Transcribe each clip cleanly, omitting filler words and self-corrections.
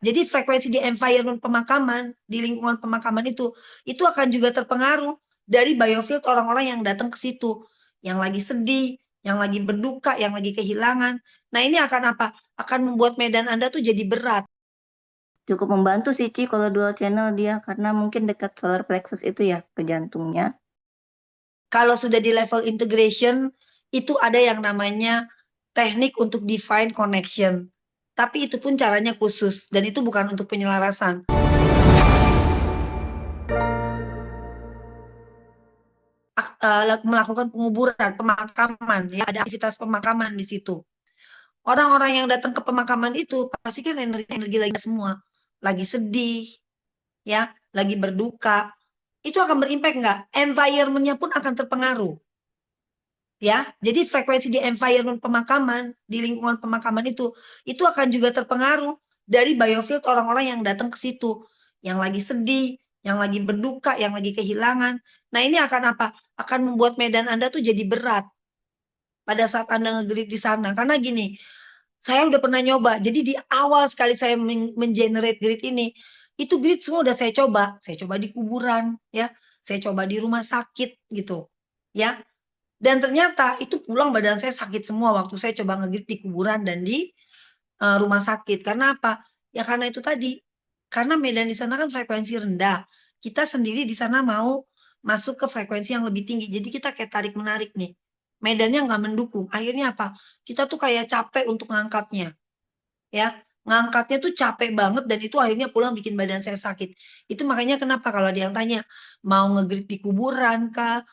Jadi frekuensi di environment pemakaman, di lingkungan pemakaman itu akan juga terpengaruh dari biofield orang-orang yang datang ke situ, yang lagi sedih, yang lagi berduka, yang lagi kehilangan. Nah ini akan apa? Akan membuat medan Anda tuh jadi berat. Cukup membantu sih Ci kalau dual channel dia karena mungkin dekat solar plexus itu ya ke jantungnya. Kalau sudah di level integration, itu ada yang namanya teknik untuk define connection. Tapi itu pun caranya khusus, dan itu bukan untuk penyelarasan. Melakukan penguburan, pemakaman, ya ada aktivitas pemakaman di situ. Orang-orang yang datang ke pemakaman itu pasti kan energi lagi semua, lagi sedih, ya, lagi berduka. Itu akan berimpact nggak? Environment-nya pun akan terpengaruh, ya. Jadi frekuensi di environment pemakaman, di lingkungan pemakaman itu akan juga terpengaruh dari biofield orang-orang yang datang ke situ, yang lagi sedih, yang lagi berduka, yang lagi kehilangan. Nah ini akan apa? Akan membuat medan Anda tuh jadi berat pada saat Anda nge-grid di sana. Karena gini, saya udah pernah nyoba. Jadi di awal sekali saya mengenerate grid ini, itu grid semua udah saya coba. Saya coba di kuburan, ya. Saya coba di rumah sakit gitu, ya. Dan ternyata itu pulang badan saya sakit semua waktu saya coba ngegrit di kuburan dan di rumah sakit. Karena apa? Ya karena itu tadi. Karena medan di sana kan frekuensi rendah. Kita sendiri di sana mau masuk ke frekuensi yang lebih tinggi. Jadi kita kayak tarik menarik nih. Medannya nggak mendukung. Akhirnya apa? Kita tuh kayak capek untuk ngangkatnya, ya. Ngangkatnya tuh capek banget dan itu akhirnya pulang bikin badan saya sakit. Itu makanya kenapa kalau ada yang tanya, mau ngegrit di kuburan kah?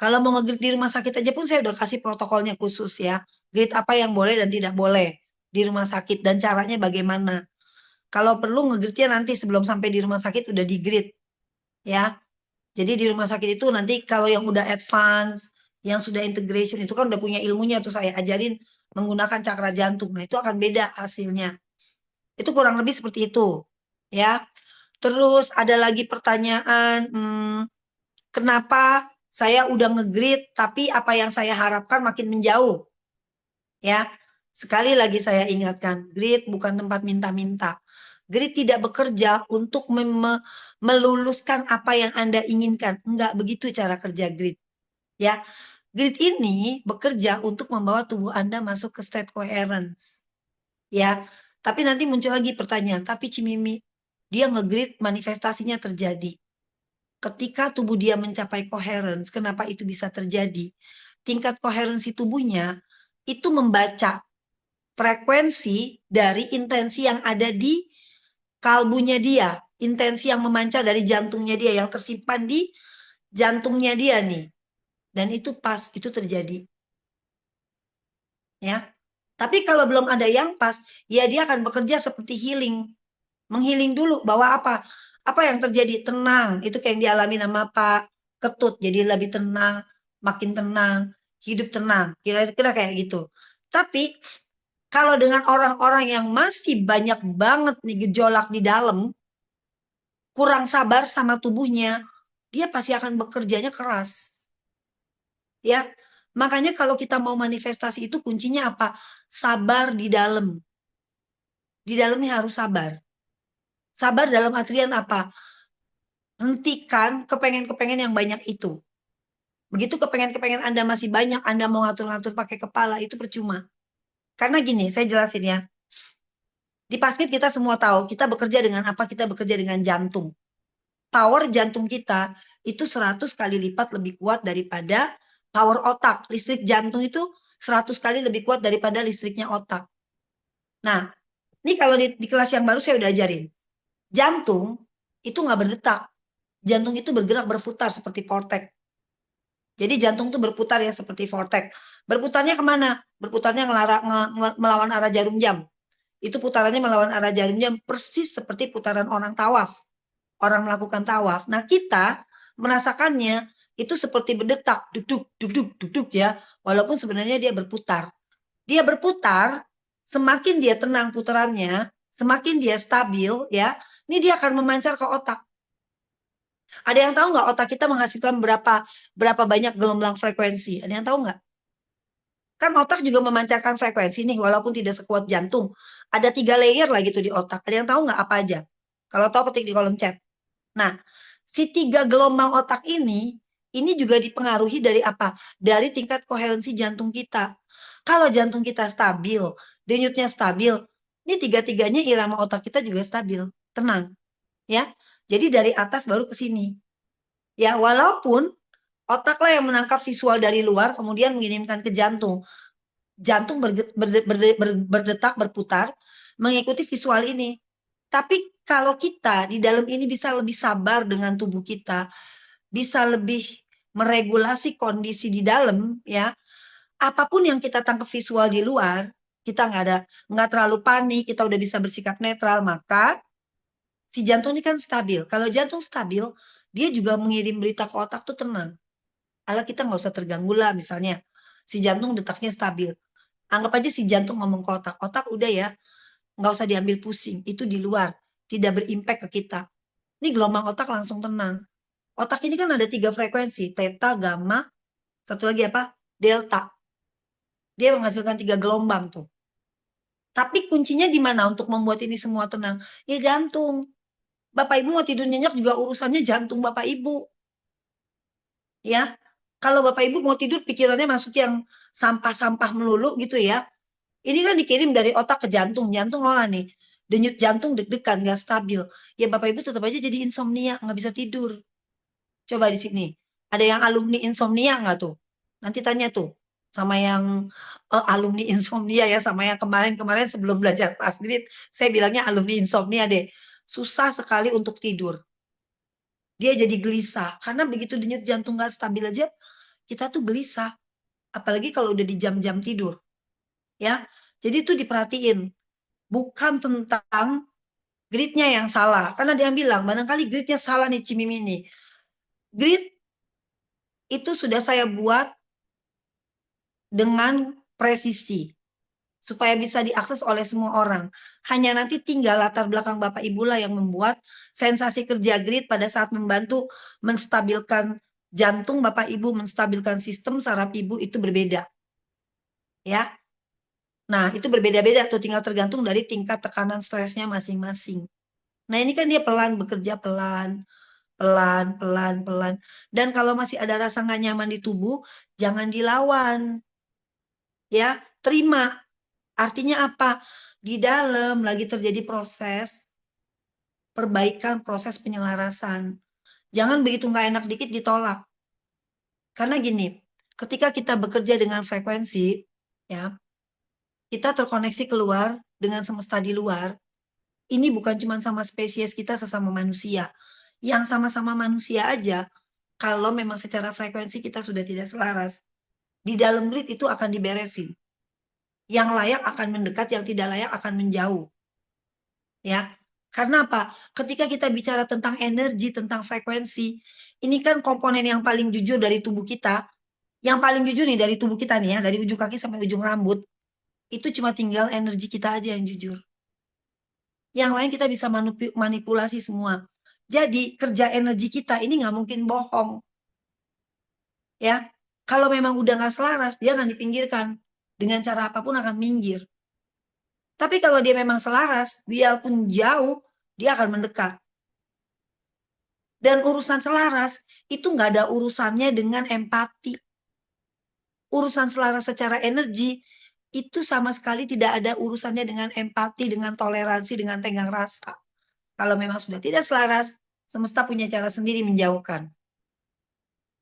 Kalau mau nge-grid di rumah sakit aja pun saya udah kasih protokolnya khusus ya. Grid apa yang boleh dan tidak boleh di rumah sakit dan caranya bagaimana. Kalau perlu nge-gridnya nanti sebelum sampai di rumah sakit udah di-grid ya. Jadi di rumah sakit itu nanti kalau yang udah advance, yang sudah integration itu kan udah punya ilmunya tuh saya ajarin menggunakan cakra jantung. Nah, itu akan beda hasilnya. Itu kurang lebih seperti itu ya. Terus ada lagi pertanyaan, kenapa saya udah nge-grid tapi apa yang saya harapkan makin menjauh, ya. Sekali lagi saya ingatkan, grid bukan tempat minta-minta. Grid tidak bekerja untuk meluluskan apa yang Anda inginkan. Enggak begitu cara kerja grid, ya. Grid ini bekerja untuk membawa tubuh Anda masuk ke state coherence, ya. Tapi nanti muncul lagi pertanyaan, tapi Cimimi, dia nge-grid manifestasinya terjadi. Ketika tubuh dia mencapai coherence, kenapa itu bisa terjadi? Tingkat koherensi tubuhnya itu membaca frekuensi dari intensi yang ada di kalbunya dia, intensi yang memancar dari jantungnya dia, yang tersimpan di jantungnya dia nih. Dan itu pas, itu terjadi. Ya. Tapi kalau belum ada yang pas, ya dia akan bekerja seperti healing. Menghealing dulu, bahwa apa? Apa yang terjadi? Tenang, itu kayak yang dialami nama Pak Ketut, jadi lebih tenang, makin tenang, hidup tenang, kira-kira kayak gitu. Tapi kalau dengan orang-orang yang masih banyak banget nih gejolak di dalam, kurang sabar sama tubuhnya, dia pasti akan bekerjanya keras. Ya, makanya kalau kita mau manifestasi itu kuncinya apa? Sabar di dalam. Di dalamnya harus sabar. Sabar dalam artian apa? Hentikan kepengen-kepengen yang banyak itu. Begitu kepengen-kepengen Anda masih banyak, Anda mau ngatur-ngatur pakai kepala, itu percuma. Karena gini, saya jelasin ya. Di Paskit kita semua tahu, kita bekerja dengan apa? Kita bekerja dengan jantung. Power jantung kita itu 100 kali lipat lebih kuat daripada power otak. Listrik jantung itu 100 kali lebih kuat daripada listriknya otak. Nah, ini kalau di kelas yang baru saya udah ajarin. Jantung itu nggak berdetak. Jantung itu bergerak berputar seperti vortex. Jadi jantung itu berputar ya seperti vortex. Berputarnya kemana? Berputarnya melawan arah jarum jam. Itu putarannya melawan arah jarum jam persis seperti putaran orang tawaf. Orang melakukan tawaf. Nah kita merasakannya itu seperti berdetak, duduk, duduk, duduk ya. Walaupun sebenarnya dia berputar. Dia berputar, semakin dia tenang putarannya, semakin dia stabil ya. Ini dia akan memancar ke otak. Ada yang tahu nggak otak kita menghasilkan berapa banyak gelombang frekuensi? Ada yang tahu nggak? Kan otak juga memancarkan frekuensi nih, walaupun tidak sekuat jantung. Ada 3 layer lah gitu di otak. Ada yang tahu nggak apa aja? Kalau tahu ketik di kolom chat. Nah, si 3 gelombang otak ini juga dipengaruhi dari apa? Dari tingkat koherensi jantung kita. Kalau jantung kita stabil, denyutnya stabil, ini tiga-tiganya irama otak kita juga stabil, tenang, ya. Jadi dari atas baru ke sini. Ya, walaupun otaklah yang menangkap visual dari luar kemudian mengirimkan ke jantung. Jantung berdetak, berputar mengikuti visual ini. Tapi kalau kita di dalam ini bisa lebih sabar dengan tubuh kita, bisa lebih meregulasi kondisi di dalam, ya. Apapun yang kita tangkap visual di luar, kita nggak terlalu panik, kita udah bisa bersikap netral, maka si jantung ini kan stabil. Kalau jantung stabil, dia juga mengirim berita ke otak tuh tenang. Kalau kita nggak usah terganggu lah, misalnya si jantung detaknya stabil. Anggap aja si jantung ngomong ke otak, otak udah ya, nggak usah diambil pusing, itu di luar, tidak berimpact ke kita. Ini gelombang otak langsung tenang. Otak ini kan ada 3 frekuensi, theta, gamma, satu lagi apa? Delta. Dia menghasilkan 3 gelombang tuh. Tapi kuncinya di mana untuk membuat ini semua tenang? Ya jantung. Bapak Ibu mau tidur nyenyak juga urusannya jantung Bapak Ibu. Ya. Kalau Bapak Ibu mau tidur pikirannya masuk yang sampah-sampah melulu gitu ya. Ini kan dikirim dari otak ke jantung. Jantung olah nih. Denyut jantung deg-degan, nggak stabil. Ya Bapak Ibu tetap aja jadi insomnia, nggak bisa tidur. Coba di sini. Ada yang alumni insomnia nggak tuh? Nanti tanya tuh sama yang alumni insomnia ya, sama yang kemarin-kemarin sebelum belajar pas grid, saya bilangnya alumni insomnia deh. Susah sekali untuk tidur. Dia jadi gelisah karena begitu denyut jantung nggak stabil aja, kita tuh gelisah. Apalagi kalau udah di jam-jam tidur, ya. Jadi itu diperhatiin, bukan tentang gridnya yang salah. Karena dia bilang barangkali gridnya salah nih Cimimini. Grid itu sudah saya buat dengan presisi supaya bisa diakses oleh semua orang. Hanya nanti tinggal latar belakang Bapak Ibu lah yang membuat sensasi kerja grid pada saat membantu menstabilkan jantung Bapak Ibu, menstabilkan sistem saraf Ibu itu berbeda. Ya. Nah, itu berbeda-beda tuh tinggal tergantung dari tingkat tekanan stresnya masing-masing. Nah, ini kan dia pelan bekerja pelan, pelan, pelan, pelan. Dan kalau masih ada rasa nggak nyaman di tubuh, jangan dilawan. Ya, terima. Artinya apa? Di dalam lagi terjadi proses perbaikan, proses penyelarasan. Jangan begitu nggak enak dikit ditolak. Karena gini, ketika kita bekerja dengan frekuensi, ya, kita terkoneksi keluar dengan semesta di luar. Ini bukan cuma sama spesies kita sesama manusia. Yang sama-sama manusia aja, kalau memang secara frekuensi kita sudah tidak selaras, di dalam grid itu akan diberesin. Yang layak akan mendekat, yang tidak layak akan menjauh. Ya, karena apa? Ketika kita bicara tentang energi, tentang frekuensi, ini kan komponen yang paling jujur dari tubuh kita. Yang paling jujur nih dari tubuh kita nih ya, dari ujung kaki sampai ujung rambut, itu cuma tinggal energi kita aja yang jujur. Yang lain kita bisa manipulasi semua. Jadi kerja energi kita ini nggak mungkin bohong. Ya, kalau memang udah nggak selaras, dia akan dipinggirkan. Dengan cara apapun akan minggir. Tapi kalau dia memang selaras, biarpun jauh, dia akan mendekat. Dan urusan selaras, itu nggak ada urusannya dengan empati. Urusan selaras secara energi, itu sama sekali tidak ada urusannya dengan empati, dengan toleransi, dengan tenggang rasa. Kalau memang sudah tidak selaras, semesta punya cara sendiri menjauhkan.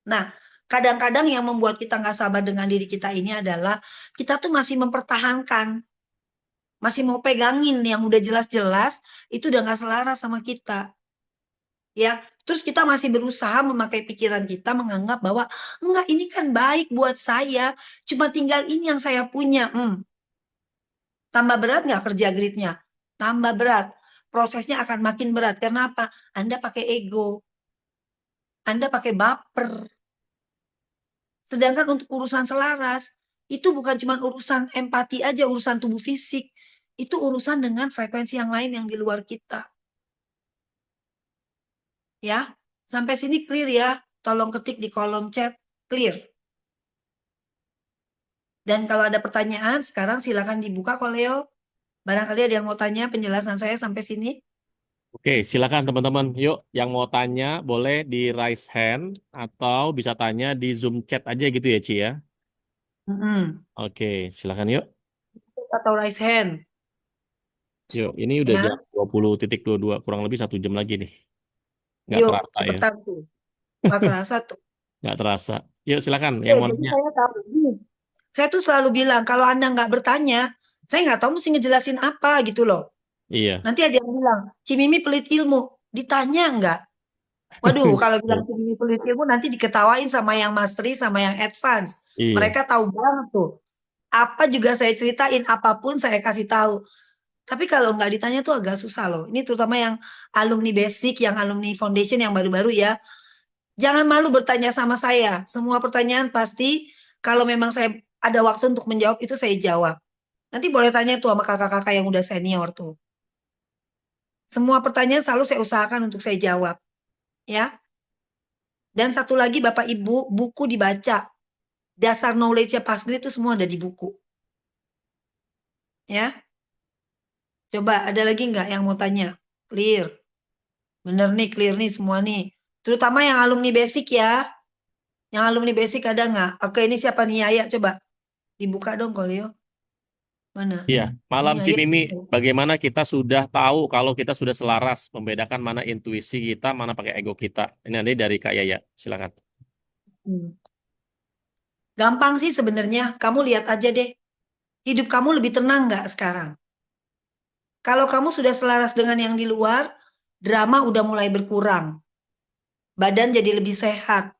Nah, kadang-kadang yang membuat kita nggak sabar dengan diri kita ini adalah kita tuh masih mempertahankan, masih mau pegangin yang udah jelas-jelas itu udah nggak selaras sama kita. Ya, terus kita masih berusaha memakai pikiran kita menganggap bahwa enggak ini kan baik buat saya, cuma tinggal ini yang saya punya. Tambah berat nggak kerja gridnya? Tambah berat. Prosesnya akan makin berat. Kenapa? Anda pakai ego. Anda pakai baper. Sedangkan untuk urusan selaras, itu bukan cuma urusan empati aja, urusan tubuh fisik. Itu urusan dengan frekuensi yang lain yang di luar kita. Ya, sampai sini clear ya. Tolong ketik di kolom chat, clear. Dan kalau ada pertanyaan, sekarang silakan dibuka kok Leo. Barangkali ada yang mau tanya penjelasan saya sampai sini. Oke, silakan teman-teman. Yuk, yang mau tanya boleh di raise hand atau bisa tanya di Zoom chat aja gitu ya, Ci ya. Mm-mm. Oke, silakan yuk. Atau raise hand, Yuk, ini udah jam ya. 20.22, kurang lebih 1 jam lagi nih. Nggak Yuk, terasa ya. cepetan tuh. Nggak kerasa tuh. Nggak terasa. Yuk, silakan Oke, yang mau jadi nanya. saya tahu. Saya tuh selalu bilang, kalau Anda nggak bertanya, saya nggak tahu mesti ngejelasin apa gitu loh. Iya. Nanti ada yang bilang, Cimimi pelit ilmu. Ditanya nggak? Waduh, kalau bilang Cimimi pelit ilmu, nanti diketawain sama yang mastery, sama yang advance. Iya. Mereka tahu banget tuh. Apa juga saya ceritain, apapun saya kasih tahu. Tapi kalau nggak ditanya tuh agak susah loh. Ini terutama yang alumni basic, yang alumni foundation, yang baru-baru ya. Jangan malu bertanya sama saya. Semua pertanyaan pasti kalau memang saya ada waktu untuk menjawab itu saya jawab. Nanti boleh tanya tuh sama kakak-kakak yang udah senior tuh. Semua pertanyaan selalu saya usahakan untuk saya jawab, ya. Dan satu lagi Bapak Ibu, buku dibaca. Dasar knowledge-nya Pak Sendiri itu semua ada di buku, ya. Coba ada lagi nggak yang mau tanya? Clear. Bener nih, clear nih semua nih. Terutama yang alumni basic ya. Yang alumni basic ada nggak? Oke, ini siapa nih Yaya? Coba dibuka dong, Kolio. Mana? Iya. Ini Malam Yaya. Cimimi, bagaimana kita sudah tahu kalau kita sudah selaras membedakan mana intuisi kita, mana pakai ego kita. Ini nanti dari Kak Yaya. Silakan. Hmm. Gampang sih sebenarnya. Kamu lihat aja deh. Hidup kamu lebih tenang nggak sekarang? Kalau kamu sudah selaras dengan yang di luar, drama udah mulai berkurang. Badan jadi lebih sehat,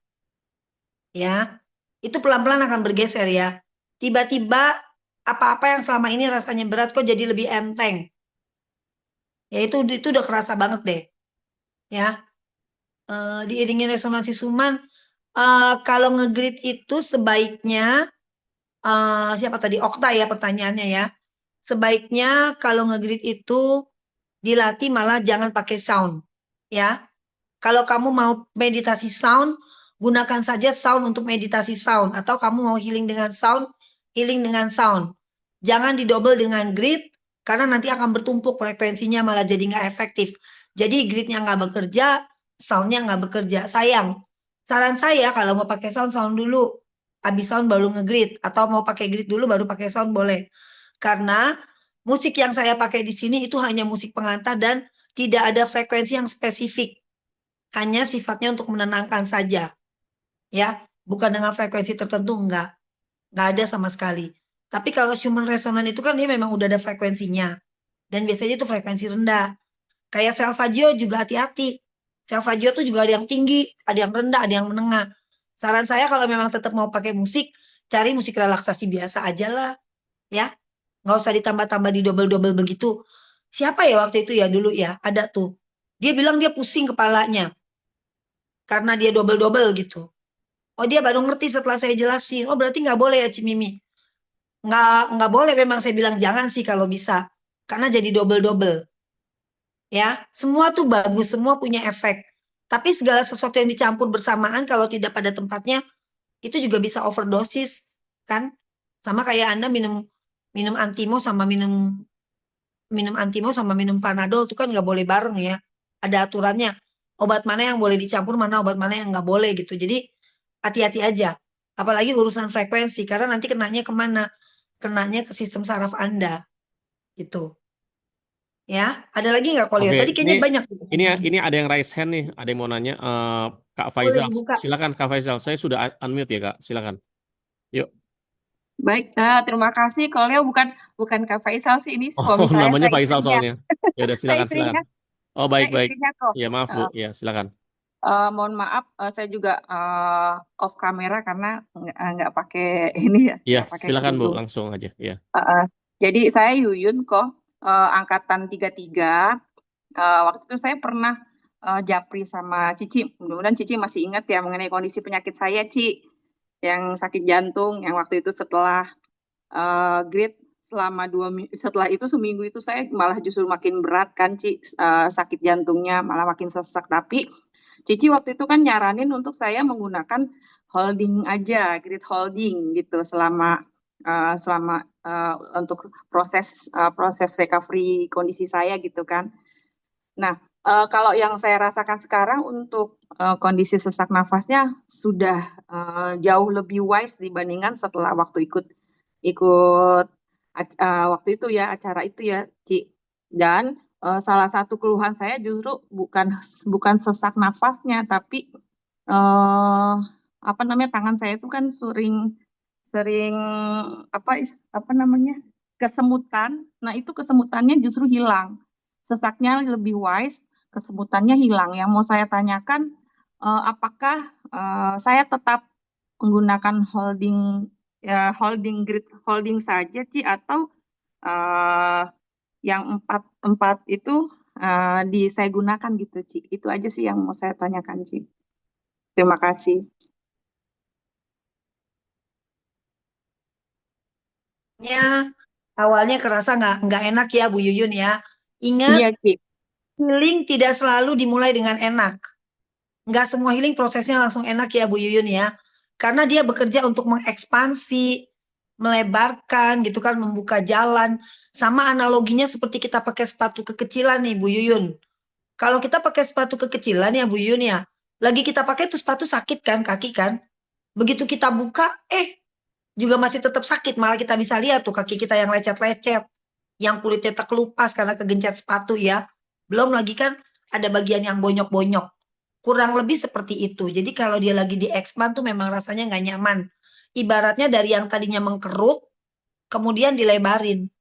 ya. Itu pelan-pelan akan bergeser ya. Tiba-tiba apa-apa yang selama ini rasanya berat kok jadi lebih enteng. Ya itu udah kerasa banget deh, ya. Diiringi resonansi suman, kalau ngegrid itu sebaiknya siapa tadi Okta ya pertanyaannya ya. Sebaiknya kalau ngegrid itu dilatih malah jangan pakai sound, ya. Kalau kamu mau meditasi sound, gunakan saja sound untuk meditasi sound. Atau kamu mau healing dengan sound, healing dengan sound. Jangan didouble dengan grid, karena nanti akan bertumpuk frekuensinya malah jadi nggak efektif. Jadi gridnya nggak bekerja, soundnya nggak bekerja. Sayang. Saran saya kalau mau pakai sound, sound dulu. Habis sound baru ngegrid. Atau mau pakai grid dulu baru pakai sound boleh. Karena musik yang saya pakai di sini itu hanya musik pengantar dan tidak ada frekuensi yang spesifik, hanya sifatnya untuk menenangkan saja, ya, bukan dengan frekuensi tertentu, nggak ada sama sekali. Tapi kalau human resonance itu kan dia memang udah ada frekuensinya, dan biasanya itu frekuensi rendah. Kayak solfeggio juga hati-hati. Solfeggio tuh juga ada yang tinggi, ada yang rendah, ada yang menengah. Saran saya kalau memang tetap mau pakai musik, cari musik relaksasi biasa aja lah, ya. Nggak usah ditambah-tambah di double-double begitu. Siapa ya waktu itu ya dulu ya, ada tuh. Dia bilang dia pusing kepalanya karena dia double-double gitu. Oh dia baru ngerti setelah saya jelasin. Oh berarti nggak boleh ya Cimimi. Nggak boleh memang saya bilang jangan sih kalau bisa. Karena jadi double-double. Ya, semua tuh bagus, semua punya efek. Tapi segala sesuatu yang dicampur bersamaan kalau tidak pada tempatnya, itu juga bisa overdosis. Kan? Sama kayak Anda minum minum antimo sama minum minum antimo sama minum panadol itu kan nggak boleh bareng ya. Ada aturannya. Obat mana yang boleh dicampur, mana obat mana yang nggak boleh gitu. Jadi hati-hati aja. Apalagi urusan frekuensi, karena nanti kenanya kemana? Kenanya ke sistem saraf Anda gitu. Ya, ada lagi nggak Kolio? Oke, Tadi ini kayaknya banyak. ini ada yang raise hand nih, ada yang mau nanya. Kak Boleh Faizal, dibuka. silakan Kak Faizal. Saya sudah unmute ya Kak, silakan. Yuk. Baik, terima kasih. Kalau Leo bukan bukan Kak Faisal sih, ini Oh, suami namanya saya Faisal istrinya. soalnya. Ya udah Saya silakan silakan. istrinya, Oh, saya baik-baik. istrinya kok. Ya, maaf Bu. Eh, Ya, silakan. mohon maaf, saya juga off kamera karena nggak pakai ini ya, Iya, nggak pakai silakan Bu, kerudung. langsung aja. Ya. Jadi saya Yuyun kok, angkatan 33. Waktu itu saya pernah japri sama Cici. Mudah-mudahan Cici masih ingat ya mengenai kondisi penyakit saya, Ci, yang sakit jantung, yang waktu itu setelah grade selama setelah itu seminggu itu saya malah justru makin berat kan Ci, sakit jantungnya malah makin sesak. Tapi Cici waktu itu kan nyaranin untuk saya menggunakan holding aja, grid holding gitu selama selama untuk proses recovery kondisi saya gitu kan. Nah, kalau yang saya rasakan sekarang untuk kondisi sesak nafasnya sudah jauh lebih wise dibandingkan setelah waktu ikut waktu itu ya, acara itu ya, Ci. Dan salah satu keluhan saya justru bukan sesak nafasnya, tapi apa namanya, tangan saya itu kan sering sering apa namanya, kesemutan. Nah, itu kesemutannya justru hilang. Sesaknya lebih wise, kesemutannya hilang. Yang mau saya tanyakan, apakah saya tetap menggunakan holding grid holding saja, Ci, atau eh, yang empat itu saya gunakan gitu, Ci. Itu aja sih yang mau saya tanyakan, Ci. Terima kasih. Awalnya kerasa nggak enak ya Bu Yuyun ya. Ingat, Iya, Ci. healing tidak selalu dimulai dengan enak. Nggak semua healing prosesnya langsung enak ya Bu Yuyun ya. Karena dia bekerja untuk mengekspansi, melebarkan gitu kan, membuka jalan. Sama analoginya seperti kita pakai sepatu kekecilan nih Bu Yuyun. Kalau kita pakai sepatu kekecilan ya Bu Yuyun ya, lagi kita pakai tuh sepatu sakit kan, kaki kan. Begitu kita buka, juga masih tetap sakit. Malah kita bisa lihat tuh kaki kita yang lecet-lecet, yang kulitnya terkelupas karena kegencet sepatu ya. Belum lagi kan ada bagian yang bonyok-bonyok. Kurang lebih seperti itu. Jadi kalau dia lagi di-expand tuh memang rasanya nggak nyaman. Ibaratnya dari yang tadinya mengkerut, kemudian dilebarin.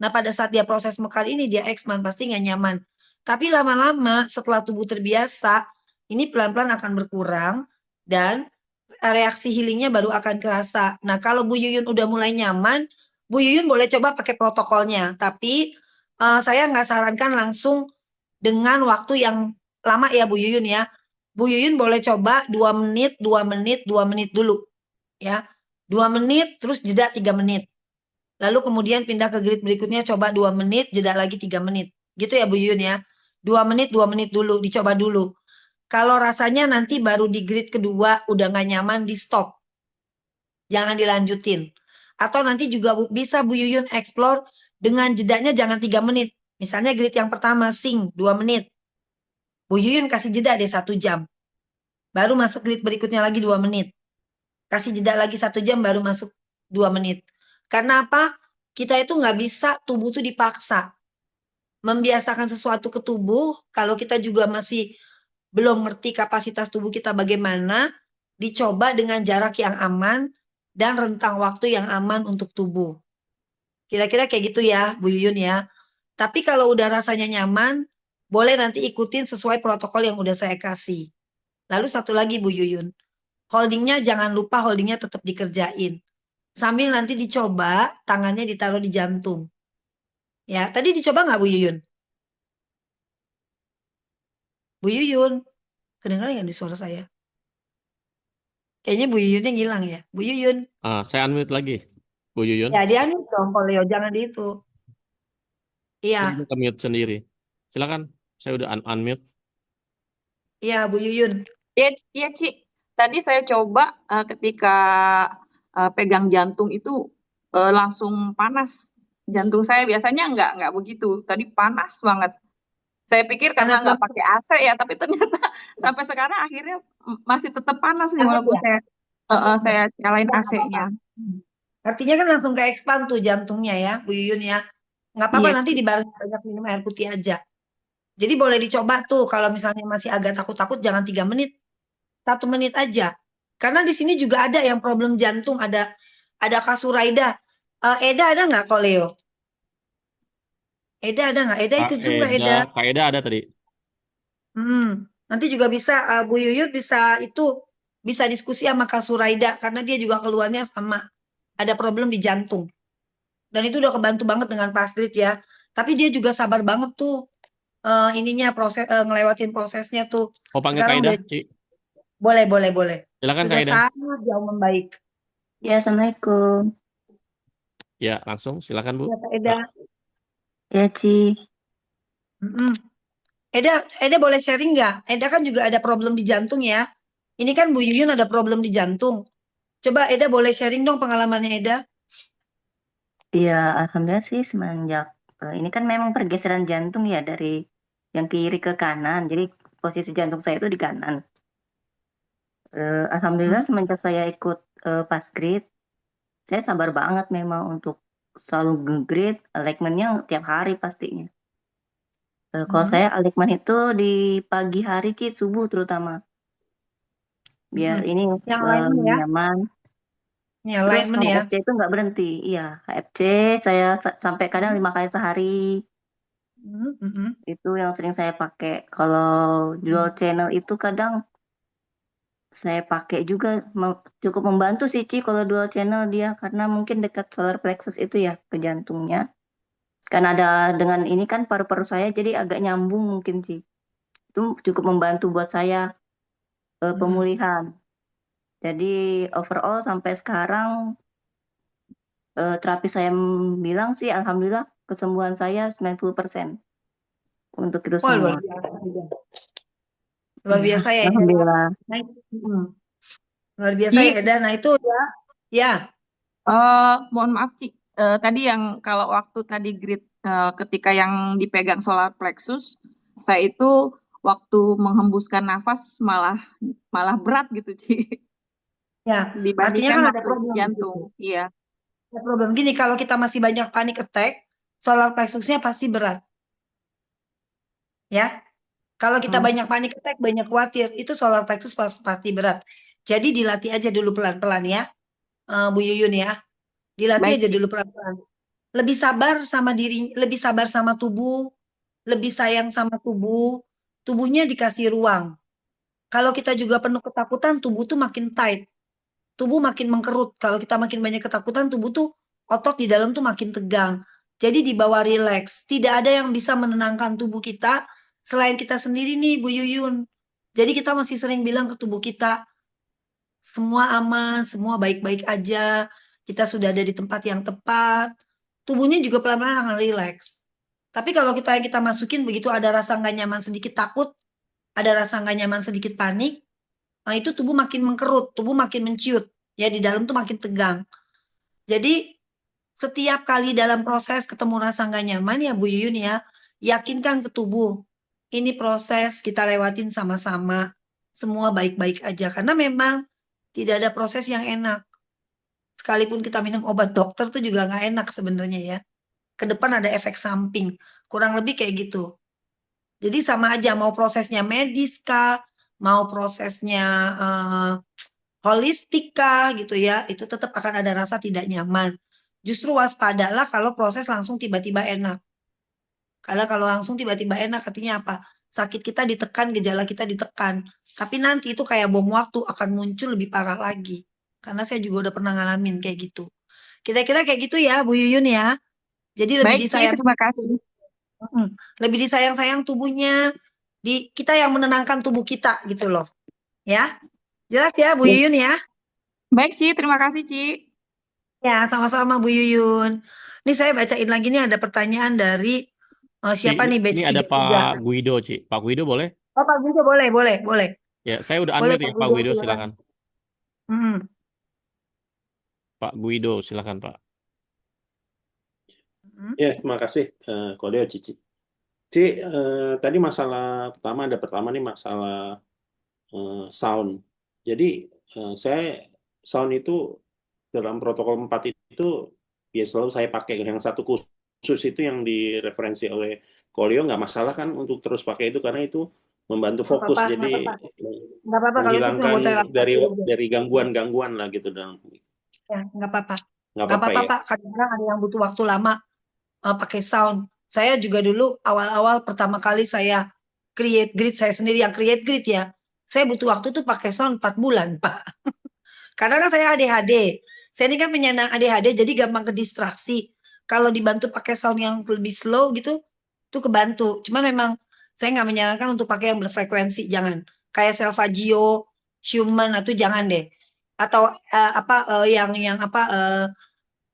Nah pada saat dia proses mekar ini, dia expand, pasti nggak nyaman. Tapi lama-lama setelah tubuh terbiasa, ini pelan-pelan akan berkurang dan reaksi healingnya baru akan kerasa. Nah kalau Bu Yuyun udah mulai nyaman, Bu Yuyun boleh coba pakai protokolnya. Tapi saya nggak sarankan langsung dengan waktu yang lama ya Bu Yuyun ya. Bu Yuyun boleh coba 2 menit, 2 menit, 2 menit dulu. Ya, 2 menit, terus jeda 3 menit. Lalu kemudian pindah ke grid berikutnya, coba 2 menit, jeda lagi 3 menit. Gitu ya Bu Yuyun ya. 2 menit dulu, dicoba dulu. Kalau rasanya nanti baru di grid kedua udah nggak nyaman, di stop. Jangan dilanjutin. Atau nanti juga bisa Bu Yuyun explore dengan jedanya jangan 3 menit. Misalnya grid yang pertama, sing 2 menit. Bu Yuyun kasih jeda deh 1 jam. Baru masuk grid berikutnya lagi 2 menit. Kasih jeda lagi 1 jam, baru masuk 2 menit. Karena apa? Kita itu nggak bisa, tubuh itu dipaksa. Membiasakan sesuatu ke tubuh, kalau kita juga masih belum ngerti kapasitas tubuh kita bagaimana, dicoba dengan jarak yang aman dan rentang waktu yang aman untuk tubuh. Kira-kira kayak gitu ya, Bu Yuyun ya. Tapi kalau udah rasanya nyaman, boleh nanti ikutin sesuai protokol yang udah saya kasih. Lalu satu lagi Bu Yuyun, holdingnya jangan lupa holdingnya tetap dikerjain. Sambil nanti dicoba tangannya ditaruh di jantung. Ya, tadi dicoba nggak Bu Yuyun? Bu Yuyun, kedengaran nggak di suara saya? Kayaknya Bu Yuyunnya ngilang ya. Bu Yuyun. Saya unmute lagi, Bu Yuyun. Ya, dia unmute dong, kalau Leo. Jangan di itu. Saya Iya, ke mute sendiri. Silakan, saya udah unmute. iya Bu Yuyun. Iya, Ci. Tadi saya coba ketika pegang jantung itu langsung panas. Jantung saya biasanya nggak begitu. Tadi panas banget. Saya pikir karena Panas nggak banget. pakai AC ya, tapi ternyata sampai sekarang akhirnya masih tetap panas nih Panas walaupun ya? saya nyalain Nggak apa-apa. AC-nya. Artinya kan langsung ke expand tuh jantungnya ya, Bu Yuyun ya. Nggak apa-apa, Iya, nanti Ci. dibarengi banyak minum air putih aja. Jadi boleh dicoba tuh, kalau misalnya masih agak takut-takut, jangan 3 menit, 1 menit aja. Karena di sini juga ada yang problem jantung, ada Kasuraida. Eda ada nggak kok Leo? Eda ada nggak? Eda ikut juga Eda. Kak Eda ada tadi. Nanti juga bisa Bu Yuyun bisa diskusi sama Kak Suraida karena dia juga keluarnya sama ada problem di jantung. Dan itu udah kebantu banget dengan Paslit ya. Tapi dia juga sabar banget tuh ngelewatin prosesnya tuh. Mau panggil Kak Sekarang Eda, udah Ci? boleh. Silakan Kak Sudah Eda. sangat jauh membaik. Ya, Assalamualaikum. Ya, langsung silakan Bu. Ya Kak Eda. Ya, Ci. Mm-mm. Eda boleh sharing nggak? Eda kan juga ada problem di jantung ya. Ini kan Bu Yuyun ada problem di jantung. Coba Eda boleh sharing dong pengalamannya Eda. Iya, alhamdulillah sih semenjak ini kan memang pergeseran jantung ya dari yang kiri ke kanan. Jadi posisi jantung saya itu di kanan. Alhamdulillah Hmm. semenjak saya ikut Pasgrid, saya sabar banget memang untuk selalu nge-grid, alignment-nya tiap hari pastinya. Kalau Hmm. saya alignment itu di pagi hari, Ci, subuh terutama. Biar Hmm. ini Yang alignment ya, nyaman. ini Terus alignment ya. HFC itu nggak berhenti. Iya, HFC saya sampai kadang Hmm. 5 kali sehari. Hmm. Hmm. Itu yang sering saya pakai. Kalau dual channel itu kadang saya pakai juga cukup membantu sih, Ci, kalau dual channel dia karena mungkin dekat solar plexus itu ya ke jantungnya. Karena ada dengan ini kan paru-paru saya jadi agak nyambung mungkin sih. Itu cukup membantu buat saya Hmm. pemulihan. Jadi overall sampai sekarang terapi saya bilang sih alhamdulillah kesembuhan saya 90% untuk itu Wah, luar semua. biasa. Luar Iya, biasa ya, Eda. alhamdulillah. Nah, luar biasa ya, Ci, Eda. Nah, itu ya. Ya. mohon maaf Ci, tadi yang kalau waktu tadi grid ketika yang dipegang solar plexus, saya itu waktu menghembuskan nafas malah malah berat gitu Ci, Ya, artinya dibandingkan kan ada waktu problem di situ. jantung. Iya, Ada problem gini, kalau kita masih banyak panic attack, solar plexusnya pasti berat, ya. Kalau kita Hmm, banyak panic attack, banyak khawatir, itu solar plexus pasti berat. Jadi dilatih aja dulu pelan-pelan ya, Bu Yuyun ya. Dilatih baik aja Ci. dulu pelan-pelan. Lebih sabar sama diri, lebih sabar sama tubuh, lebih sayang sama tubuh. Tubuhnya dikasih ruang. Kalau kita juga penuh ketakutan, tubuh tuh makin tight. Tubuh makin mengkerut. Kalau kita makin banyak ketakutan, tubuh tuh otot di dalam tuh makin tegang. Jadi dibawa rileks. Tidak ada yang bisa menenangkan tubuh kita selain kita sendiri nih, Bu Yuyun. Jadi kita masih sering bilang ke tubuh kita, semua aman, semua baik-baik aja. Kita sudah ada di tempat yang tepat. Tubuhnya juga pelan-pelan akan rileks. Tapi kalau kita masukin begitu ada rasa nggak nyaman sedikit takut, ada rasa nggak nyaman sedikit panik, nah itu tubuh makin mengkerut, tubuh makin menciut. Ya di dalam tuh makin tegang. Jadi setiap kali dalam proses ketemu rasa nggak nyaman ya Bu Yuyun ya, yakinkan ke tubuh. Ini proses kita lewatin sama-sama. Semua baik-baik aja. Karena memang tidak ada proses yang enak. Sekalipun kita minum obat dokter tuh juga nggak enak sebenarnya ya. Ke depan ada efek samping. Kurang lebih kayak gitu. Jadi sama aja mau prosesnya medis kah, mau prosesnya eh, holistik kah gitu ya, itu tetap akan ada rasa tidak nyaman. Justru waspadalah kalau proses langsung tiba-tiba enak. Karena kalau langsung tiba-tiba enak artinya apa? Sakit kita ditekan, gejala kita ditekan. Tapi nanti itu kayak bom waktu akan muncul lebih parah lagi. Karena saya juga udah pernah ngalamin kayak gitu. Kira-kira kayak gitu ya, Bu Yuyun ya. Jadi lebih Baik Ci, disayang, terima kasih. lebih disayang-sayang tubuhnya. Di kita yang menenangkan tubuh kita gitu loh. Ya, jelas ya, Bu Ya. Yuyun ya. Baik Ci, terima kasih Ci. Ya, sama-sama Bu Yuyun. Ini saya bacain lagi nih ada pertanyaan dari Ci, siapa nih ini batch ada 33. Pak Guido, Ci. Pak Guido boleh? Oh, Pak Guido boleh, boleh, boleh. Ya, saya udah Boleh unmute Pak ya, Pak Guido, Guido, silakan. silakan. Hmm. Pak Guido, silakan, Pak. Hmm. Ya, terima kasih Kodeo Cici. Ci, tadi masalah pertama nih masalah sound. Jadi saya sound itu dalam protokol 4 itu ya selalu saya pakai. Yang satu khusus itu yang direferensi oleh Kolio nggak masalah kan untuk terus pakai itu karena itu membantu Nggak fokus. apa-apa, Jadi nggak apa-apa. Nggak apa-apa kalau itu cuma menghilangkan buat dari relaksasi aja. gangguan-gangguan lah gitu dalam Ya, nggak apa-apa. nggak Nggak apa-apa apa-apa, ya. Pak. Kadang-kadang ada yang butuh waktu lama pakai sound. Saya juga dulu awal-awal pertama kali saya create grid, saya sendiri yang create grid ya. Saya butuh waktu tuh pakai sound 4 bulan, Pak. Karena kan saya ADHD. Saya ini kan penyandang ADHD, jadi gampang ke distraksi. Kalau dibantu pakai sound yang lebih slow gitu, itu kebantu. Cuma memang saya nggak menyarankan untuk pakai yang berfrekuensi, jangan. Kayak Selvaggio, Schumann, itu jangan deh. Atau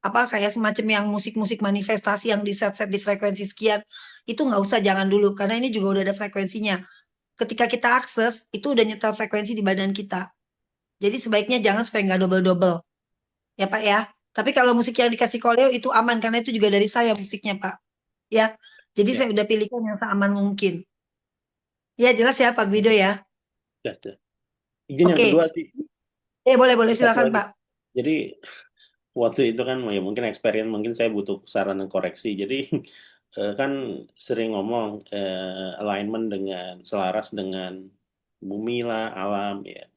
apa kayak semacam yang musik-musik manifestasi yang di set-set di frekuensi sekian, itu nggak usah, jangan dulu. Karena ini juga udah ada frekuensinya. Ketika kita akses, itu udah nyetel frekuensi di badan kita. Jadi sebaiknya jangan supaya nggak double-double. Ya Pak ya. Tapi kalau musik yang dikasih Koleo itu aman karena itu juga dari saya musiknya, Pak. Ya. Jadi Ya, saya udah pilihkan yang seaman mungkin. Ya, jelas ya Pak Guido ya. dah. Izin yang Oke. kedua sih, Boleh satu silakan lagi. Pak. Jadi waktu itu kan ya mungkin experience, mungkin saya butuh saran dan koreksi. Jadi kan sering ngomong alignment dengan selaras dengan bumi lah, alam ya.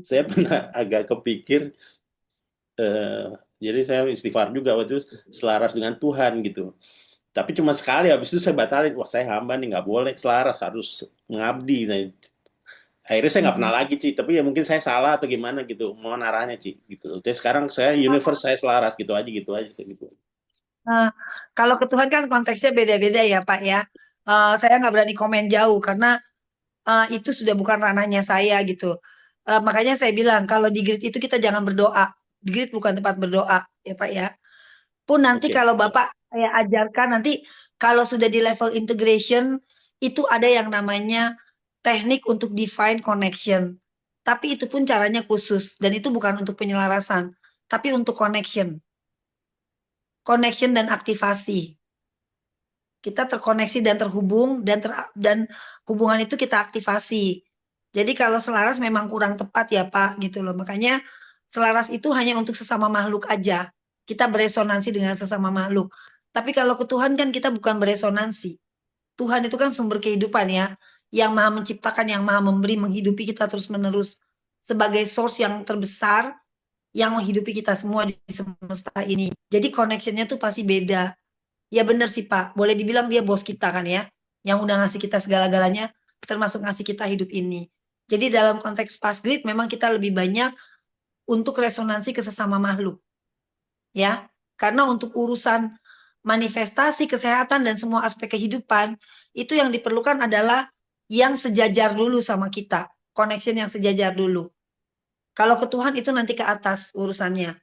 Saya pernah agak kepikir, jadi saya istighfar juga waktu itu selaras dengan Tuhan gitu. Tapi cuma sekali, habis itu saya batalin. Wah, saya hamba nih, nggak boleh selaras, harus mengabdi. Nah, akhirnya saya nggak pernah lagi, Ci. Tapi ya mungkin saya salah atau gimana gitu. Mohon arahnya, Ci. Gitu. Jadi sekarang saya universe, saya selaras gitu aja saya gitu. Nah, kalau ke Tuhan kan konteksnya beda-beda ya Pak ya. Saya nggak berani komen jauh karena itu sudah bukan ranahnya saya gitu. Makanya saya bilang kalau di grid itu kita jangan berdoa. Di grid bukan tempat berdoa ya Pak ya. Pun nanti Oke. kalau Bapak saya ajarkan nanti kalau sudah di level integration itu ada yang namanya teknik untuk define connection. Tapi itu pun caranya khusus dan itu bukan untuk penyelarasan, tapi untuk connection. Connection dan aktivasi. Kita terkoneksi dan terhubung dan hubungan itu kita aktivasi. Jadi kalau selaras memang kurang tepat ya Pak gitu loh. Makanya selaras itu hanya untuk sesama makhluk aja. Kita beresonansi dengan sesama makhluk. Tapi kalau ke Tuhan kan kita bukan beresonansi. Tuhan itu kan sumber kehidupan ya, yang maha menciptakan, yang maha memberi, menghidupi kita terus-menerus sebagai source yang terbesar yang menghidupi kita semua di semesta ini. Jadi connectionnya tuh pasti beda. Ya benar sih Pak, boleh dibilang dia bos kita kan ya, yang udah ngasih kita segala-galanya, termasuk ngasih kita hidup ini. Jadi dalam konteks past grid memang kita lebih banyak untuk resonansi ke sesama makhluk. Ya, karena untuk urusan manifestasi kesehatan dan semua aspek kehidupan, itu yang diperlukan adalah yang sejajar dulu sama kita, connection yang sejajar dulu. Kalau ke Tuhan itu nanti ke atas urusannya,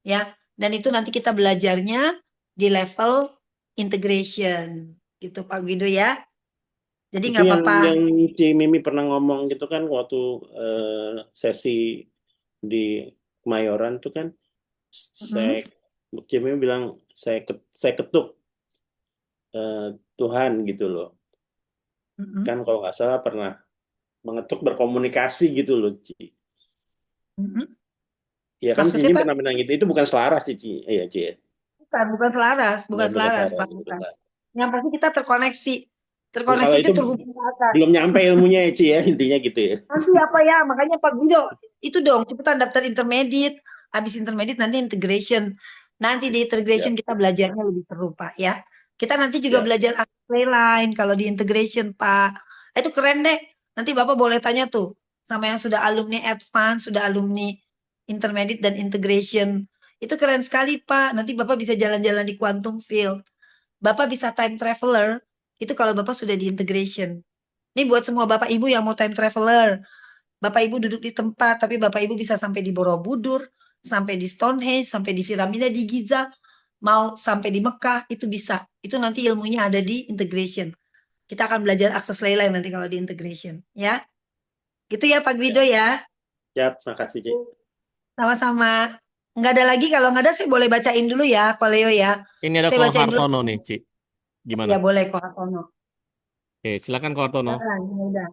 ya. Dan itu nanti kita belajarnya di level integration, gitu Pak Guido ya. Jadi Itu nggak yang apa-apa. Ci Mimi pernah ngomong gitu kan waktu sesi di Kemayoran tuh kan, saya Ci Mimi bilang saya ketuk Tuhan gitu loh. Kan kalau nggak salah pernah mengetuk berkomunikasi gitu loh, Ci. Ya kan Maksudnya Cici Pak? pernah bilang gitu. Itu bukan selaras sih, Ci. Iya, Ci. Bukan selaras, bukan Bukan selaras selaras, Pak, bukan bukan. selaras. Yang pasti kita terkoneksi. Ya, Terkoneksi kalau itu itu terhubung ke atas. belum nyampe ilmunya ya, Ci ya, intinya gitu ya. Nanti apa ya, makanya Pak Guido, itu dong, cepetan daftar intermediate, habis intermediate nanti integration. Nanti di Ya, integration kita belajarnya lebih seru Pak ya. Kita nanti juga ya. belajar play line kalau di integration Pak. Itu keren deh. Nanti Bapak boleh tanya tuh sama yang sudah alumni advance, sudah alumni intermediate dan integration. Itu keren sekali Pak. Nanti Bapak bisa jalan-jalan di quantum field. Bapak bisa time traveler, itu kalau Bapak sudah di integration. Ini buat semua Bapak Ibu yang mau time traveler. Bapak Ibu duduk di tempat, tapi Bapak Ibu bisa sampai di Borobudur, sampai di Stonehenge, sampai di piramida di Giza, mau sampai di Mekah, itu bisa. Itu nanti ilmunya ada di integration. Kita akan belajar akses ley-ley nanti kalau di integration. Ya, gitu ya Pak Guido ya. Ya, terima kasih, Ci. Sama-sama. Nggak ada lagi, kalau nggak ada saya boleh bacain dulu ya, Koleo ya. Ini ada Saya Ko bacain dulu. Hartono nih, Ci. Gimana? Ya boleh, Ko Hartono. Oke, silakan Ko Hartono. Udah.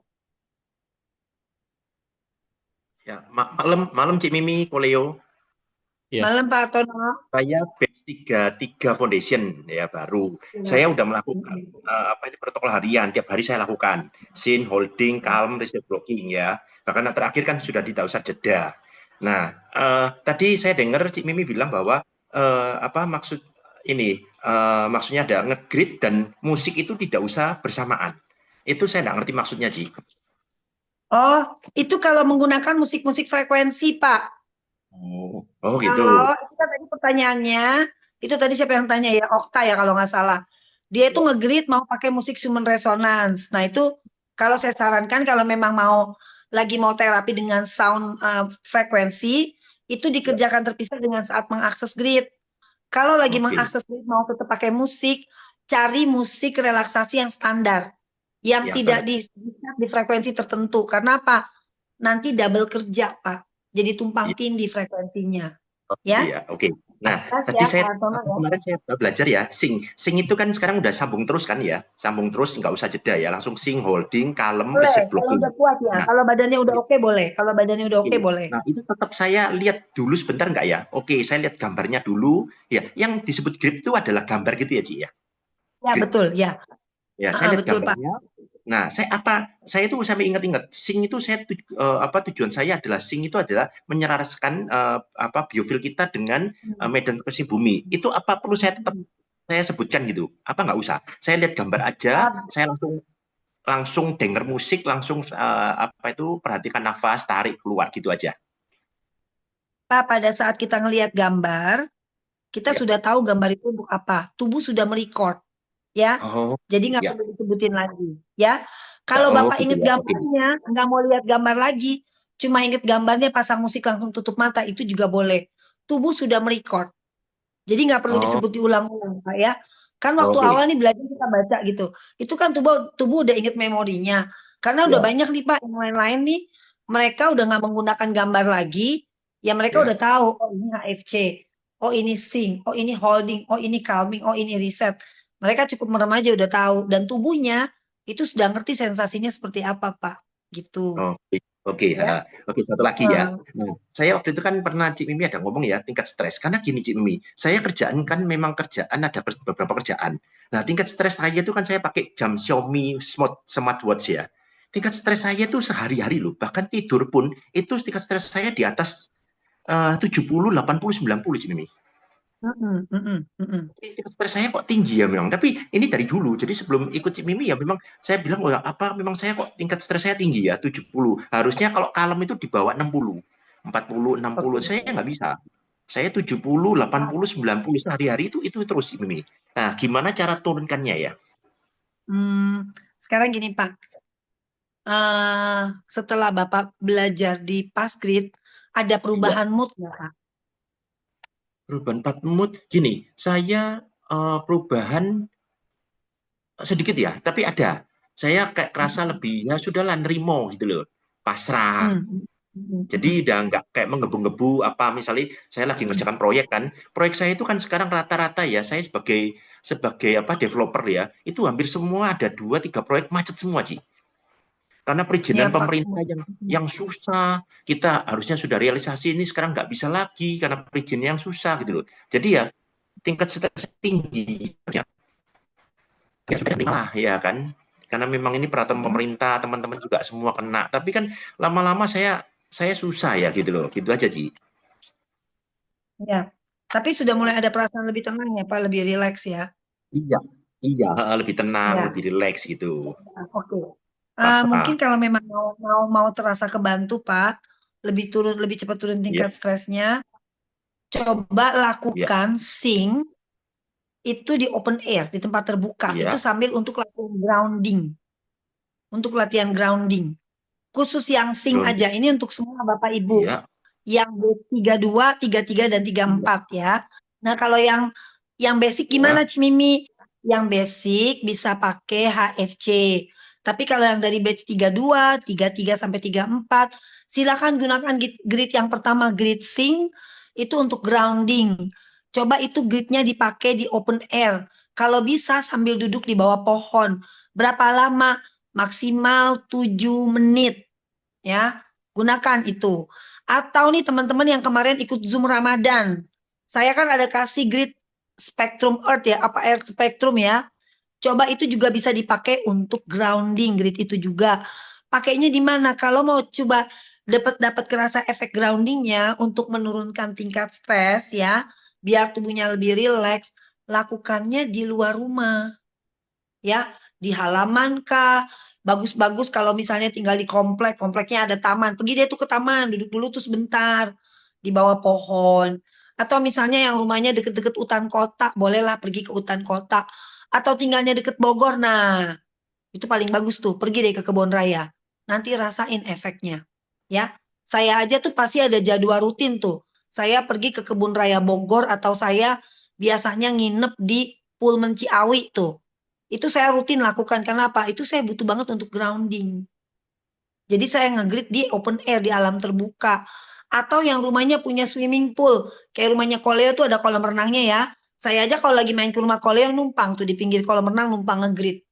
Ya, malam Cik Mimi, Koleo. Ya. Malam Pak Hartono. Saya batch 33 foundation ya baru. Saya udah melakukan protokol harian, tiap hari saya lakukan. Scene, holding, calm, reset blocking ya. Bahkan yang terakhir kan sudah di Tausa Jeda. Nah, tadi saya dengar Cik Mimi bilang bahwa maksud ini maksudnya ada nge-grid dan musik itu tidak usah bersamaan. Itu saya nggak ngerti maksudnya, Cik. Oh, itu kalau menggunakan musik-musik frekuensi, Pak. Oh gitu. Kalau itu kan tadi pertanyaannya, itu tadi siapa yang tanya ya, Okta ya kalau nggak salah. Dia itu nge-grid mau pakai musik human resonance. Nah itu kalau saya sarankan kalau memang lagi mau terapi dengan sound frekuensi, itu dikerjakan terpisah dengan saat mengakses grid. Kalau lagi mengakses grid mau tetap pakai musik, cari musik relaksasi yang standar. Yang tidak di frekuensi tertentu. Karena apa? Nanti double kerja, Pak. Jadi tumpang tindih frekuensinya. Ya? Iya, oke. Nah, Pas tadi ya saya Pak Thomas ya. kemarin saya belajar ya, sing. Sing itu kan sekarang udah sambung terus kan ya, sambung terus nggak usah jeda ya, langsung sing, holding, kalem, Boleh, reset, kalau blocking. udah kuat ya. Nah, Kalau badannya udah iya. oke boleh. Kalau badannya udah oke Oke. boleh. Nah, itu tetap saya lihat dulu sebentar nggak ya? Oke, saya lihat gambarnya dulu. Ya, yang disebut grip itu adalah gambar gitu ya, Ci ya. Ya Grip. betul ya. Ya, saya lihat Betul Pak. gambarnya. Nah, saya itu sampai ingat-ingat, sing itu tujuan saya adalah sing itu adalah menyelaraskan biofil kita dengan medan rotation bumi. Itu apa perlu saya tetap saya sebutkan gitu? Apa nggak usah? Saya lihat gambar aja, saya langsung denger musik, langsung perhatikan nafas, tarik keluar gitu aja. Pak, pada saat kita ngelihat gambar, kita Ya. sudah tahu gambar itu untuk apa. Tubuh sudah merecord, ya. Oh, Jadi nggak ya. perlu disebutin lagi, ya. Kalau Bapak Gitu inget ya. Oke. gambarnya, nggak mau lihat gambar lagi, cuma inget gambarnya pasang musik langsung tutup mata, itu juga boleh. Tubuh sudah merecord. Jadi nggak perlu Oh, disebut diulang-ulang, Pak ya. Kan waktu oke. awal nih belajar kita baca gitu. Itu kan tubuh udah inget memorinya. Karena udah Ya. banyak nih Pak yang lain-lain nih, mereka udah nggak menggunakan gambar lagi, ya mereka Ya. udah tahu, oh ini HFC, oh ini sync, oh ini holding, oh ini calming, oh ini reset. Mereka cukup merem aja udah tahu. Dan tubuhnya itu sudah ngerti sensasinya seperti apa Pak. Gitu. Oke. Oke, Ya. oke, satu lagi ya. Nah, saya waktu itu kan pernah Cik Mimi ada ngomong ya tingkat stres. Karena gini Cik Mimi, saya kerjaan kan memang kerjaan ada beberapa kerjaan. Nah, tingkat stres saya itu kan saya pakai jam Xiaomi smartwatch ya. Tingkat stres saya itu sehari-hari loh. Bahkan tidur pun itu tingkat stres saya di atas 70, 80, 90 Cik Mimi. Tingkat stres saya kok tinggi ya memang. Tapi ini dari dulu. Jadi sebelum ikut Cik Mimi ya memang saya bilang, oh apa memang saya kok tingkat stres saya tinggi ya 70. Harusnya kalau kalem itu di bawah 60. 40, 60. Saya nggak bisa. Saya 70, 80, 90 sehari-hari itu terus Cik Mimi. Nah, gimana cara turunkannya ya? Sekarang gini Pak. Setelah Bapak belajar di Passgrid, ada perubahan mood nggak Pak? Perubahan mood gini, saya perubahan sedikit ya, tapi ada. Saya kayak kerasa lebih ya sudahlah nerimo gitu loh, pasrah. Jadi udah nggak kayak menggebu-gebu apa misalnya saya lagi ngerjakan proyek kan. Proyek saya itu kan sekarang rata-rata ya saya sebagai developer ya, itu hampir semua ada 2-3 proyek macet semua, Ci. Karena perizinan Ya, Pak. pemerintah yang susah, kita harusnya sudah realisasi ini sekarang nggak bisa lagi karena perizinan yang susah gitu loh. Jadi ya tingkat stres tinggi ya sudah ya kan. Karena memang ini peraturan pemerintah, teman-teman juga semua kena. Tapi kan lama-lama saya susah ya gitu loh. Gitu aja, Ci. Ya. Tapi sudah mulai ada perasaan lebih tenang ya, Pak, lebih rileks ya. Iya, lebih tenang, Ya. lebih rileks gitu. Oke. Pasrah. Mungkin kalau memang mau terasa kebantu, Pak, lebih cepat turun tingkat stresnya, coba lakukan sync itu di open air, di tempat terbuka. Iya. Itu sambil untuk latihan grounding. Untuk latihan grounding. Khusus yang sync aja. Ini untuk semua Bapak Ibu. Iya. Yang B32, 33 dan 34 ya. Nah, kalau yang basic gimana Cimimi? Yang basic bisa pakai HFC. Tapi kalau yang dari batch 32, 33 sampai 34, silakan gunakan grid yang pertama, grid sync itu untuk grounding. Coba itu gridnya dipakai di open air. Kalau bisa sambil duduk di bawah pohon. Berapa lama? Maksimal 7 menit. Ya, gunakan itu. Atau nih teman-teman yang kemarin ikut Zoom Ramadan. Saya kan ada kasih grid Spectrum Earth ya, apa Earth Spectrum ya. Coba itu juga bisa dipakai untuk grounding grid itu juga. Pakainya di mana? Kalau mau coba dapat kerasa efek groundingnya untuk menurunkan tingkat stres ya, biar tubuhnya lebih rileks, lakukannya di luar rumah. Ya, di halaman kah? Bagus-bagus kalau misalnya tinggal di kompleknya ada taman. Pergi dia tuh ke taman, duduk dulu tuh sebentar di bawah pohon. Atau misalnya yang rumahnya deket-deket hutan kota, bolehlah pergi ke hutan kota. Atau tinggalnya deket Bogor, nah itu paling bagus tuh, pergi deh ke kebun raya. Nanti rasain efeknya. Ya, saya aja tuh pasti ada jadwal rutin tuh. Saya pergi ke kebun raya Bogor atau saya biasanya nginep di Pullman Ciawi tuh. Itu saya rutin lakukan. Kenapa? Itu saya butuh banget untuk grounding. Jadi saya nge-grid di open air, di alam terbuka. Atau yang rumahnya punya swimming pool, kayak rumahnya Koleo tuh ada kolam renangnya ya. Saya aja kalau lagi main ke rumah Koleo numpang tuh di pinggir kolam renang numpang nge-grid.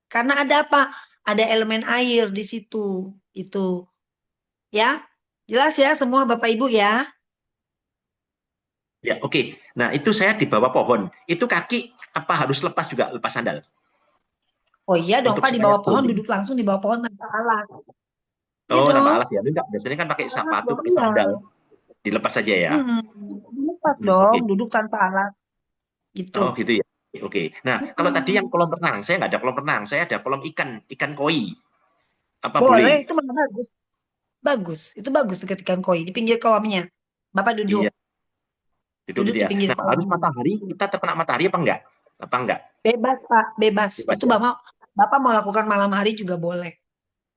Karena ada apa? Ada elemen air di situ. Itu. Ya. Jelas ya semua Bapak Ibu ya. Ya, oke. Nah, itu saya di bawah pohon. Itu kaki apa harus lepas juga, lepas sandal? Oh iya dong Untuk Pak, di supaya bawah pohon, grounding. duduk langsung di bawah pohon tanpa alas. Iya Oh, dong. tanpa alas ya. Enggak, biasanya kan pakai Alas sepatu, dong, pakai iya. sandal. Dilepas saja ya. Lepas Oke. dong, duduk tanpa alas. Gitu. Oh, gitu ya. Oke. Nah, kalau tadi yang kolam renang, saya nggak ada kolam renang. Saya ada kolam ikan koi. Apa Boleh, boleh? itu mana bagus. Bagus, itu bagus dekat ikan koi di pinggir kolamnya. Bapak Iya, duduk, duduk duduk gitu di ya. pinggir Nah, harus kolamnya. matahari, kita terkena matahari apa enggak? Apa enggak? Bebas Pak, bebas. Bebas Itu ya. Bapak mau lakukan malam hari juga boleh.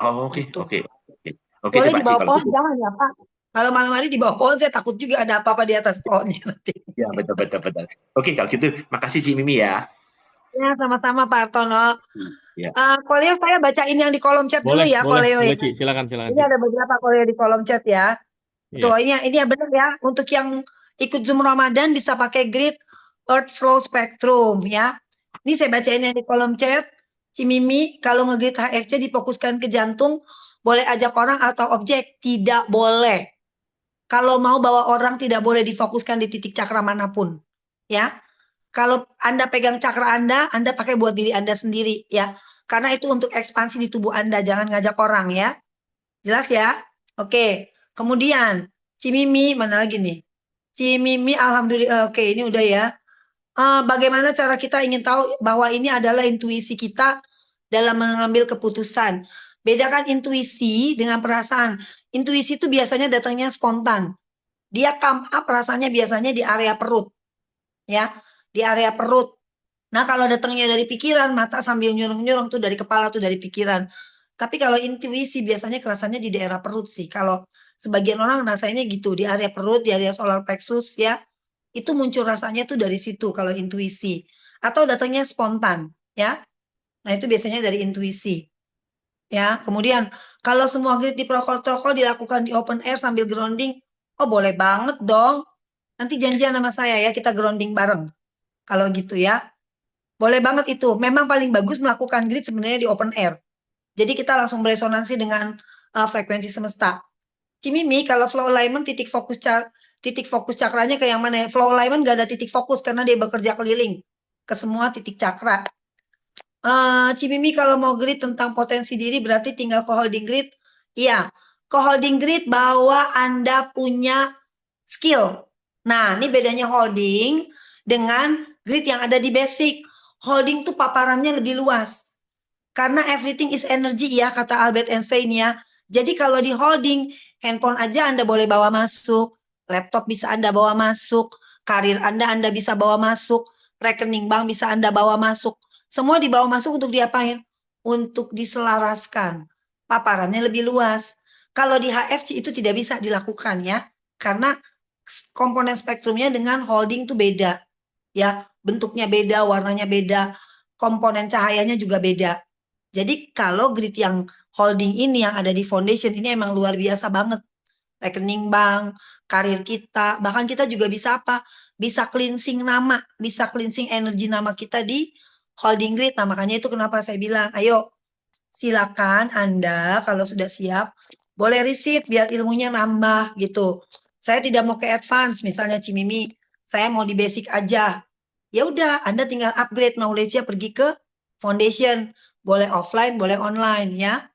Oh, oke, Gitu. oke. Oke. Oke Boleh deh, di Pak Ci, bawah kalau pohon, gitu. jangan ya Pak. Kalau malam hari di bawah pohon saya takut juga ada apa-apa di atas pohonnya nanti. Ya, betul, betul, betul. Oke, kalau gitu, makasih Ci Mimi ya. Ya, sama-sama Pak Artono. Ya. Koleo saya bacain yang di kolom chat dulu Boleh, ya, boleh, Koleo ya. boleh, Ci. Silakan, silakan, Ini Ci. ada beberapa Koleo di kolom chat ya. Iya. Tuh, ini ya benar ya. Untuk yang ikut Zoom Ramadan bisa pakai grid Earth Flow Spectrum ya. Ini saya bacain yang di kolom chat. Cimimi, kalau ngegrid HFC difokuskan ke jantung, boleh ajak orang atau objek? Tidak boleh. Kalau mau bawa orang tidak boleh difokuskan di titik cakra manapun. Ya. Kalau Anda pegang cakra Anda pakai buat diri Anda sendiri ya. Karena itu untuk ekspansi di tubuh Anda, jangan ngajak orang ya. Jelas ya? Oke. Kemudian Cimimi mana lagi nih? Cimimi alhamdulillah oke ini udah ya. Bagaimana cara kita ingin tahu bahwa ini adalah intuisi kita dalam mengambil keputusan. Bedakan intuisi dengan perasaan. Intuisi itu biasanya datangnya spontan. Dia come up rasanya biasanya di area perut. Ya, di area perut. Nah, kalau datangnya dari pikiran, mata sambil nyurung-nyurung tuh dari kepala tuh dari pikiran. Tapi kalau intuisi biasanya kerasanya di daerah perut sih. Kalau sebagian orang rasanya gitu, di area perut, di area solar plexus ya. Itu muncul rasanya tuh dari situ kalau intuisi. Atau datangnya spontan, ya. Nah, itu biasanya dari intuisi. Ya, kemudian kalau semua grid di protokol dilakukan di open air sambil grounding, oh boleh banget dong. Nanti janjian sama saya ya, kita grounding bareng. Kalau gitu ya. Boleh banget itu. Memang paling bagus melakukan grid sebenarnya di open air. Jadi kita langsung beresonansi dengan frekuensi semesta. Cimimi, kalau flow alignment titik fokus cakranya ke yang mana ya? Flow alignment gak ada titik fokus karena dia bekerja keliling ke semua titik cakra. Cimimi kalau mau grid tentang potensi diri berarti tinggal ke holding grid. Iya, ke holding grid bahwa Anda punya skill. Nah, ini bedanya holding dengan grid yang ada di basic. Holding tuh paparannya lebih luas. Karena everything is energy ya, kata Albert Einstein ya. Jadi kalau di holding, handphone aja Anda boleh bawa masuk, laptop bisa Anda bawa masuk, karir Anda bisa bawa masuk, rekening bank bisa Anda bawa masuk. Semua dibawa masuk untuk diapain? Untuk diselaraskan. Paparannya lebih luas. Kalau di HFC itu tidak bisa dilakukan ya, karena komponen spektrumnya dengan holding itu beda. Ya, bentuknya beda, warnanya beda, komponen cahayanya juga beda. Jadi kalau grid yang holding ini yang ada di foundation ini emang luar biasa banget. Rekening bank, karir kita, bahkan kita juga bisa apa? Bisa cleansing nama, bisa cleansing energi nama kita di holding grid. Nah, makanya itu kenapa saya bilang, ayo silakan Anda kalau sudah siap, boleh receipt biar ilmunya nambah gitu. Saya tidak mau ke advance, misalnya Cimimi, saya mau di basic aja. Ya udah, Anda tinggal upgrade knowledge-nya pergi ke foundation. Boleh offline, boleh online ya.